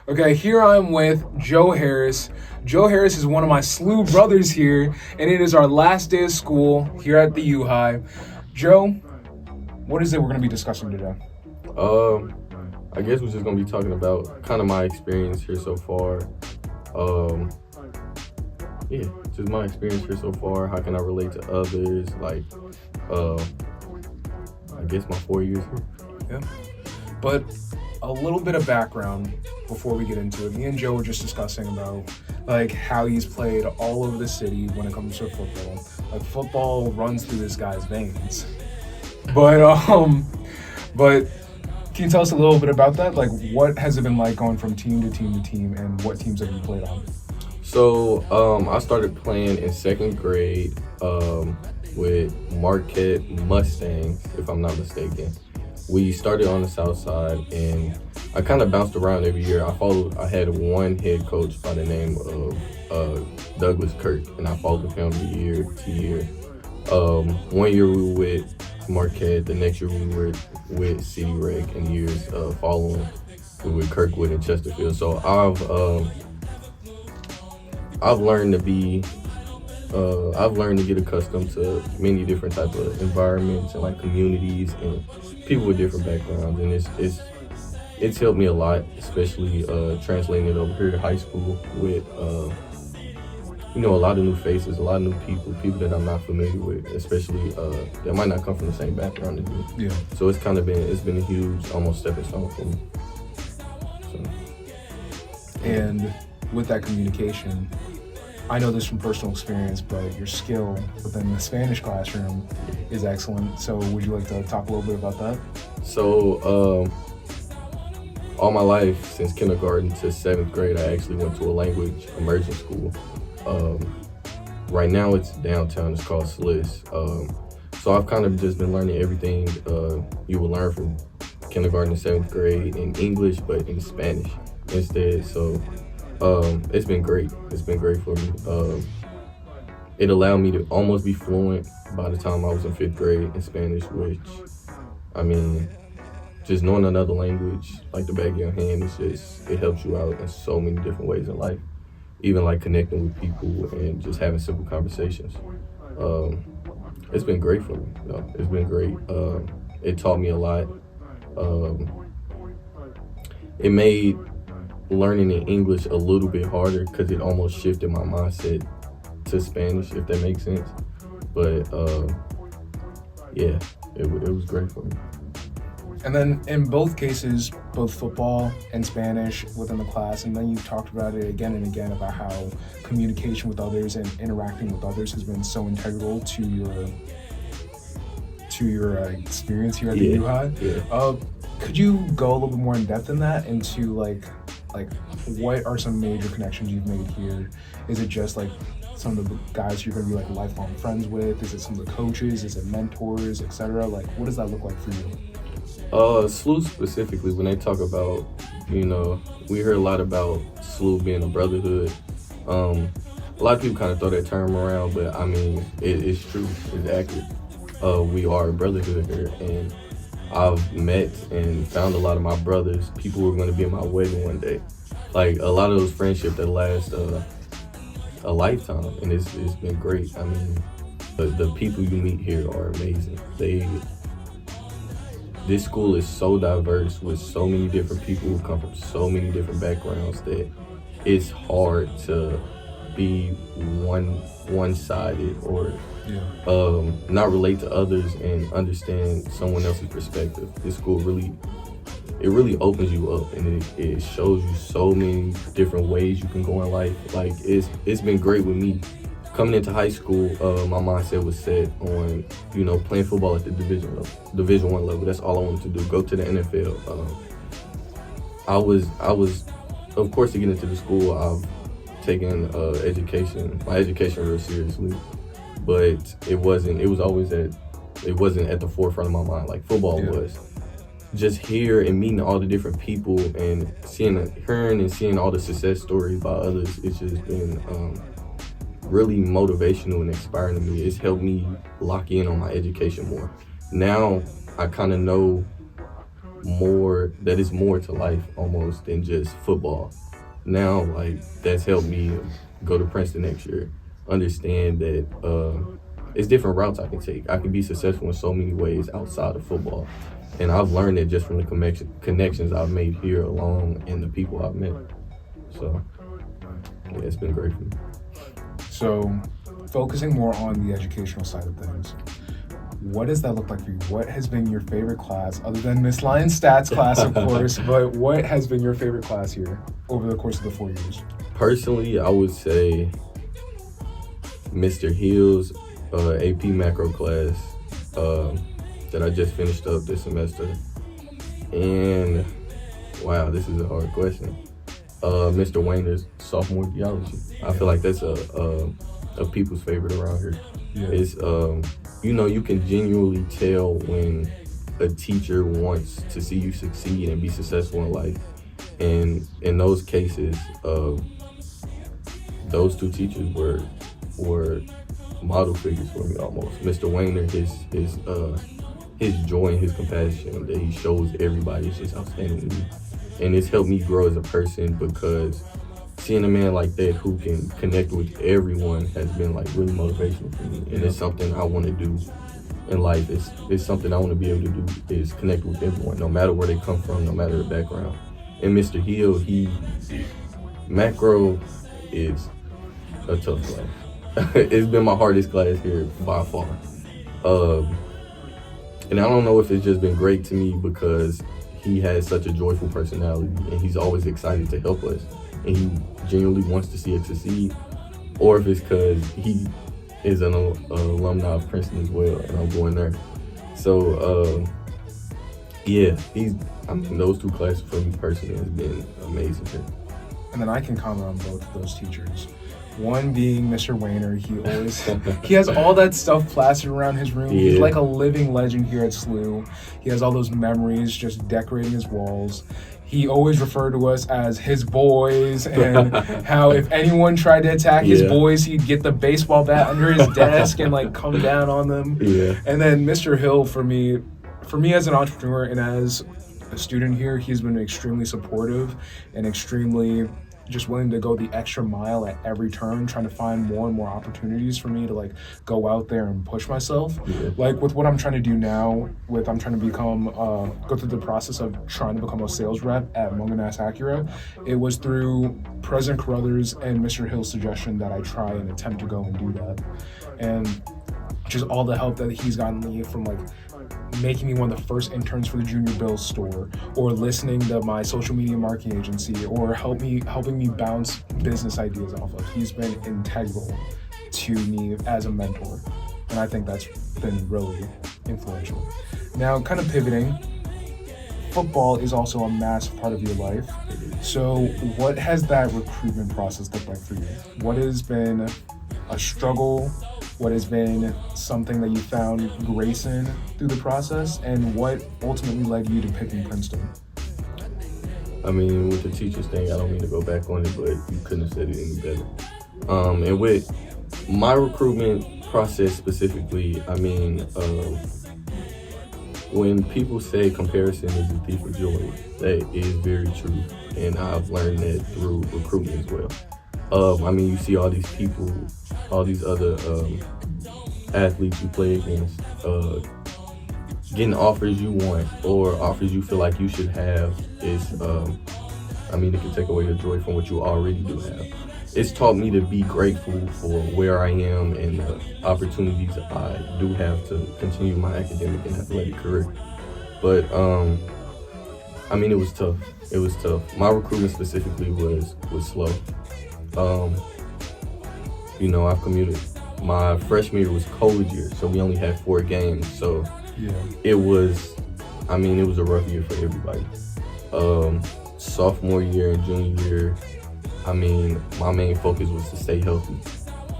Okay, here I'm with Joe Harris. Joe Harris is one of my SLU brothers here, and it is our last day of school here at the U High. Joe, what is it we're going to be discussing today? I guess we're just gonna be talking about kind of my experience here so far. Um, yeah, just my experience here so far. How can I relate to others? Like, I guess my 4 years here. Yeah. But a little bit of background before we get into it. Me and Joe were just discussing about like how he's played all over the city when it comes to football. Like football runs through this guy's veins. But can you tell us a little bit about that? Like, what has it been like going from team to team to team, and what teams have you played on? So, I started playing in second grade with Marquette Mustangs, if I'm not mistaken. We started on the south side, and I kind of bounced around every year. I had one head coach by the name of Douglas Kirk, and I followed him year to year. 1 year we were with Marquette, the next year we were with City Rec, and years following we were with Kirkwood and Chesterfield. So I've learned to get accustomed to many different type of environments and like communities and people with different backgrounds, and it's helped me a lot, especially translating it over here to high school with a lot of new faces, a lot of new people that I'm not familiar with, especially that might not come from the same background as me. Yeah. So it's been a huge almost stepping stone for me. So. And with that communication, I know this from personal experience, but your skill within the Spanish classroom is excellent. So would you like to talk a little bit about that? So all my life, since kindergarten to 7th grade, I actually went to a language immersion school. Right now it's downtown, it's called SLIS. So I've kind of just been learning everything you would learn from kindergarten to 7th grade in English, but in Spanish instead. So it's been great. It's been great for me. It allowed me to almost be fluent by the time I was in 5th grade in Spanish, which, I mean, just knowing another language like the back of your hand, it helps you out in so many different ways in life. Even like connecting with people and just having simple conversations. It's been great for me. It's been great. It taught me a lot. It made learning in English a little bit harder because it almost shifted my mindset to Spanish, if that makes sense. But yeah, it was great for me. And then in both cases, both football and Spanish within the class, and then you've talked about it again and again about how communication with others and interacting with others has been so integral to your experience here at the U High. Yeah. Could you go a little bit more in depth in that into like what are some major connections you've made here? Is it just like some of the guys you're going to be like lifelong friends with? Is it some of the coaches? Is it mentors, etc.? Like, what does that look like for you? SLU specifically, when they talk about, we hear a lot about SLU being a brotherhood. A lot of people kind of throw that term around, but I mean, it's true, it's accurate. We are a brotherhood here, and I've met and found a lot of my brothers, people who are going to be in my wedding one day. Like a lot of those friendships that last a lifetime, and it's been great. I mean, the people you meet here are amazing. This school is so diverse with so many different people who come from so many different backgrounds that it's hard to be one-sided or not relate to others and understand someone else's perspective. This school really opens you up, and it shows you so many different ways you can go in life. Like it's been great with me. Coming into high school, my mindset was set on, playing football at the Division I level. That's all I wanted to do. Go to the NFL. I was, of course, to get into the school, I've taken my education real seriously, but it wasn't at the forefront of my mind like football was. Just here and meeting all the different people and hearing and seeing all the success stories by others, it's just been really motivational and inspiring to me. It's helped me lock in on my education more. Now I kind of know that is more to life almost than just football. Now, like, that's helped me go to Princeton next year, understand that it's different routes I can take. I can be successful in so many ways outside of football. And I've learned that just from the connections I've made here alone and the people I've met. So, yeah, it's been great for me. So, focusing more on the educational side of things, what does that look like for you? What has been your favorite class, other than Miss Lyon's stats class, of course, but what has been your favorite class here over the course of the 4 years? Personally, I would say Mr. Hill's AP macro class that I just finished up this semester. And, wow, this is a hard question. Mr. Wayner's sophomore geology. I feel like that's a people's favorite around here. Yeah. It's you can genuinely tell when a teacher wants to see you succeed and be successful in life. And in those cases, those two teachers were model figures for me almost. Mr. Wayner, his joy and his compassion that he shows everybody is just outstanding to me. And it's helped me grow as a person, because seeing a man like that who can connect with everyone has been like really motivational for me. And it's something I want to do in life. It's something I want to be able to do, is connect with everyone, no matter where they come from, no matter their background. And Mr. Hill, macro is a tough class. It's been my hardest class here by far. And I don't know if it's just been great to me because he has such a joyful personality and he's always excited to help us and he genuinely wants to see us succeed, or if it's because he is an alumni of Princeton as well and I'm going there. So, those two classes for me personally has been amazing here. And then I can comment on both of those teachers. One being Mr. Wayner, he has all that stuff plastered around his room. Yeah. He's like a living legend here at SLU. He has all those memories just decorating his walls. He always referred to us as his boys, and how if anyone tried to attack his boys, he'd get the baseball bat under his desk and like come down on them. Yeah. And then Mr. Hill, for me as an entrepreneur and as a student here, he's been extremely supportive and extremely just willing to go the extra mile at every turn, trying to find more and more opportunities for me to like go out there and push myself. Yeah. Like with what I'm trying to do now, I'm trying to become, go through the process of trying to become a sales rep at Monash Acura. It was through President Carruthers and Mr. Hill's suggestion that I try and attempt to go and do that. And just all the help that he's gotten me from like making me one of the first interns for the Junior Bills store, or listening to my social media marketing agency, or helping me bounce business ideas off of. He's been integral to me as a mentor, and I think that's been really influential. Now, kind of pivoting, football is also a massive part of your life. So what has that recruitment process looked like for you? What has been a struggle? What has been something that you found grace in through the process, and what ultimately led you to picking Princeton? I mean, with the teachers thing, I don't mean to go back on it, but you couldn't have said it any better. And with my recruitment process specifically, I mean, when people say comparison is the thief of joy, that is very true, and I've learned that through recruitment as well. I mean, you see all these people, all these other athletes you play against, getting offers you want or offers you feel like you should have is, it can take away the joy from what you already do have. It's taught me to be grateful for where I am and the opportunities I do have to continue my academic and athletic career. But, it was tough. It was tough. My recruitment specifically was slow. I've commuted. My freshman year was COVID year, so we only had 4 games. So it was a rough year for everybody. Sophomore year and junior year, my main focus was to stay healthy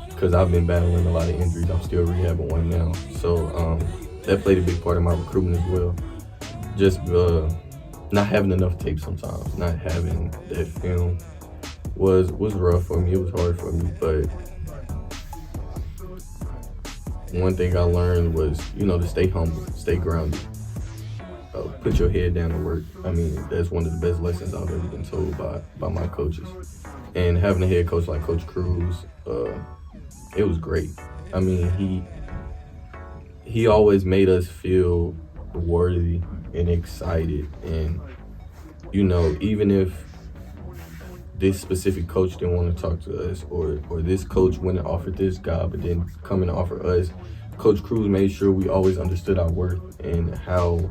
because I've been battling a lot of injuries. I'm still rehabbing one now. So that played a big part in my recruitment as well. Just not having enough tape sometimes, not having that film was rough for me. It was hard for me, but one thing I learned was, to stay humble, stay grounded. put your head down and work. I mean, that's one of the best lessons I've ever been told by my coaches. And having a head coach like Coach Cruz, it was great. I mean, he always made us feel worthy and excited. And, you know, even if this specific coach didn't want to talk to us, or this coach went and offered this guy, but then come and offer us, Coach Cruz made sure we always understood our worth and how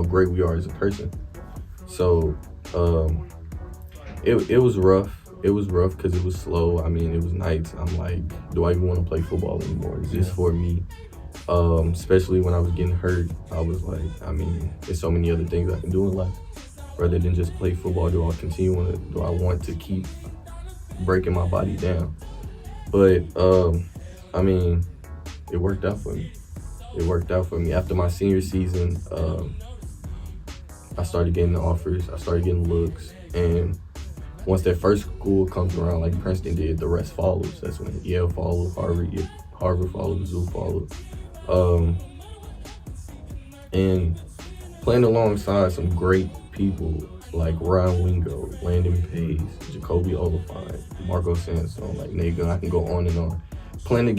great we are as a person. So it was rough. It was rough because it was slow. I mean, it was nights. I'm like, do I even want to play football anymore? Is this for me? Especially when I was getting hurt, I was like, I mean, there's so many other things I can do in life rather than just play football. Do I want to keep breaking my body down? But I mean, it worked out for me. It worked out for me. After my senior season, I started getting offers. I started getting looks. And once that first school comes around, like Princeton did, the rest follows. That's when Yale followed, Harvard followed, Mizzou followed. And playing alongside some great people like Ryan Wingo, Landon Pace, Jacoby Oliphant, Marco Sansone, like Nate Gunn, I can go on and on. Playing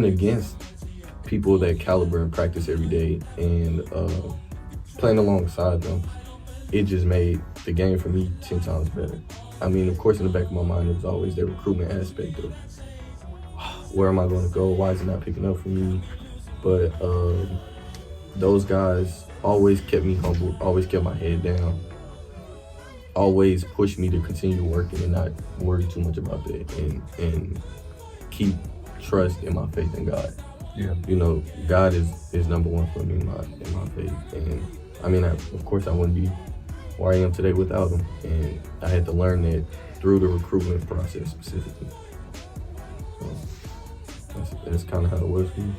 against people that caliber and practice every day, and playing alongside them, it just made the game for me 10 times better. I mean, of course, in the back of my mind, it was always the recruitment aspect of where am I going to go? Why is it not picking up for me? But those guys always kept me humble, always kept my head down, always pushed me to continue working and not worry too much about that, and keep trust in my faith in God. Yeah. You know, God is number one for me in my faith. And I mean, of course, I wouldn't be where I am today without him. And I had to learn that through the recruitment process specifically. So that's kind of how it was for me.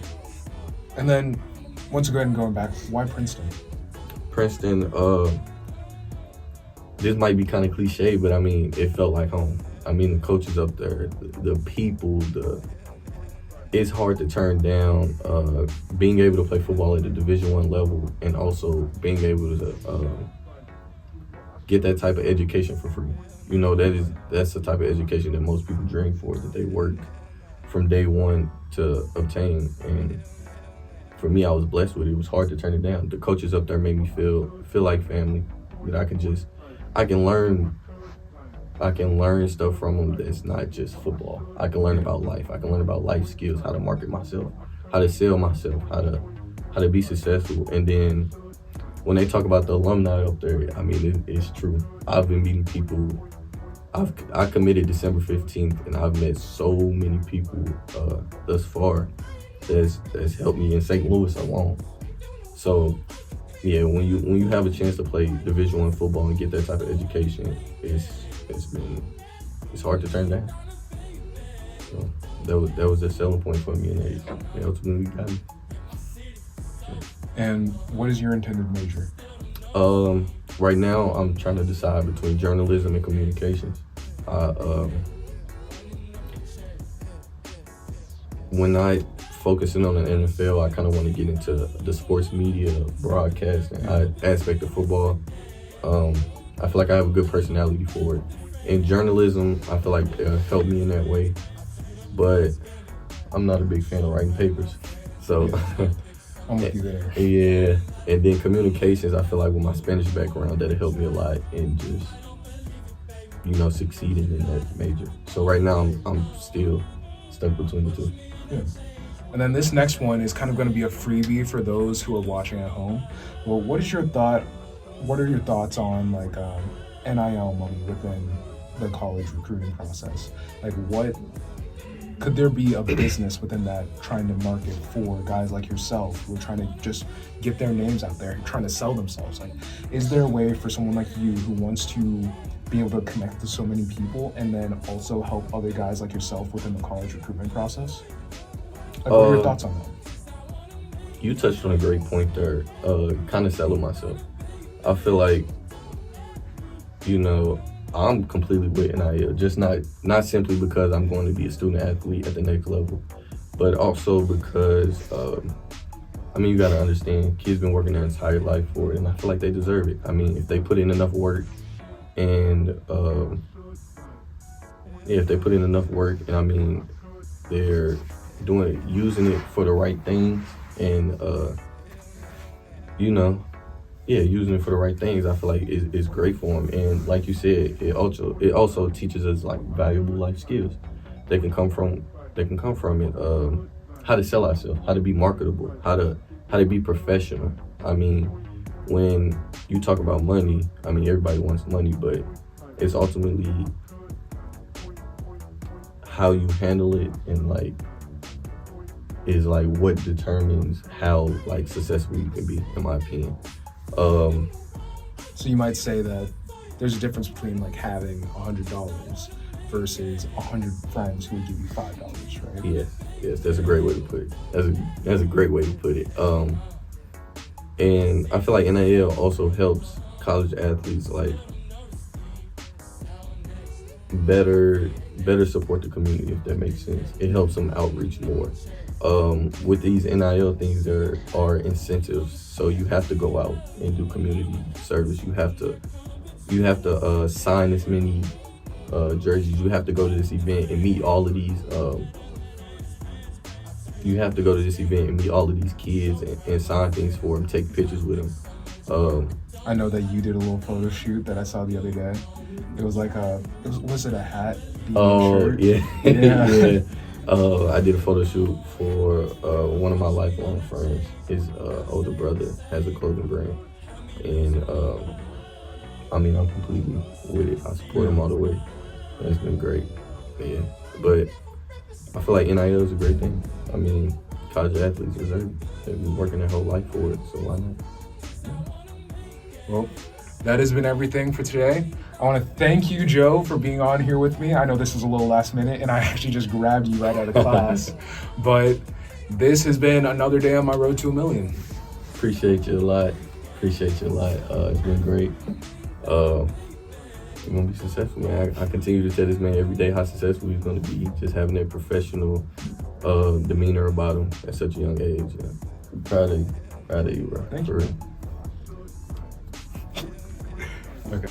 And then, once again, going back, why Princeton? Princeton, this might be kind of cliche, but I mean, it felt like home. I mean, the coaches up there, the people, it's hard to turn down being able to play football at a Division I level, and also being able to get that type of education for free. You know, that's the type of education that most people dream for, that they work from day one to obtain. And for me, I was blessed with it. It was hard to turn it down. The coaches up there made me feel like family, that I can learn stuff from them that's not just football. I can learn about life. I can learn about life skills, how to market myself, how to sell myself, how to be successful. And then when they talk about the alumni up there, I mean, it's true. I've been meeting people. I committed December 15th, and I've met so many people thus far that's helped me in St. Louis alone. So yeah, when you have a chance to play Division I football and get that type of education, it's hard to turn down. So that was a selling point for me, and they ultimately got me. And what is your intended major? Right now, I'm trying to decide between journalism and communications. When I focusing on the NFL, I kind of want to get into the sports media, broadcasting aspect of football. I feel like I have a good personality for it. In journalism, I feel like it'll help me in that way. But I'm not a big fan of writing papers. So I'm with you there. Yeah. And then communications, I feel like with my Spanish background, that'll help me a lot in just, succeeding in that major. So right now, I'm still stuck between the two. Yeah. And then this next one is kind of going to be a freebie for those who are watching at home. Well, what are your thoughts on like NIL money within the college recruiting process? Like, what could there be a business within that trying to market for guys like yourself who are trying to just get their names out there, trying to sell themselves? Like, is there a way for someone like you who wants to be able to connect to so many people and then also help other guys like yourself within the college recruitment process? Like, what are your thoughts on that? You touched on a great point there. Kind of selling myself. I feel like, I'm completely with NIL, just not simply because I'm going to be a student athlete at the next level, but also because I mean, you gotta understand, kids been working their entire life for it, and I feel like they deserve it. I mean, if they put in enough work, and if they put in enough work, and I mean, they're doing it, using it for the right things, and using it for the right things, I feel like it's great for them. And like you said, it also teaches us like valuable life skills. They can come from it. How to sell ourselves, how to be marketable, how to be professional. I mean, when you talk about money, I mean, everybody wants money, but it's ultimately how you handle it, and like is like what determines how like successful you can be, in my opinion. So you might say that there's a difference between like having $100 versus 100 friends who would give you $5, right? Yes, that's a great way to put it. That's a great way to put it. And I feel like NIL also helps college athletes like better support the community, if that makes sense. It helps them outreach more. With these NIL things, there are incentives, so you have to go out and do community service. You have to sign this many jerseys. You have to go to this event and meet all of these. You have to go to this event and meet all of these kids and sign things for them, take pictures with them. I know that you did a little photo shoot that I saw the other day. It was like was it a hat? Oh, shirt? yeah. Yeah. Yeah. I did a photo shoot for one of my lifelong friends. His older brother has a clothing brand, and I mean, I'm completely with it. I support him all the way. It's been great. Yeah, but I feel like NIL is a great thing. I mean, college athletes deserve it. They've been working their whole life for it, so why not? Well, that has been everything for today. I want to thank you, Joe, for being on here with me. I know this was a little last minute, and I actually just grabbed you right out of class. But this has been another day on my road to $1 million. Appreciate you a lot. It's been great. You're going to be successful, man. I continue to tell this man every day how successful he's going to be, just having that professional demeanor about him at such a young age. Yeah. I'm proud of you, bro. Thank you. For real. Okay.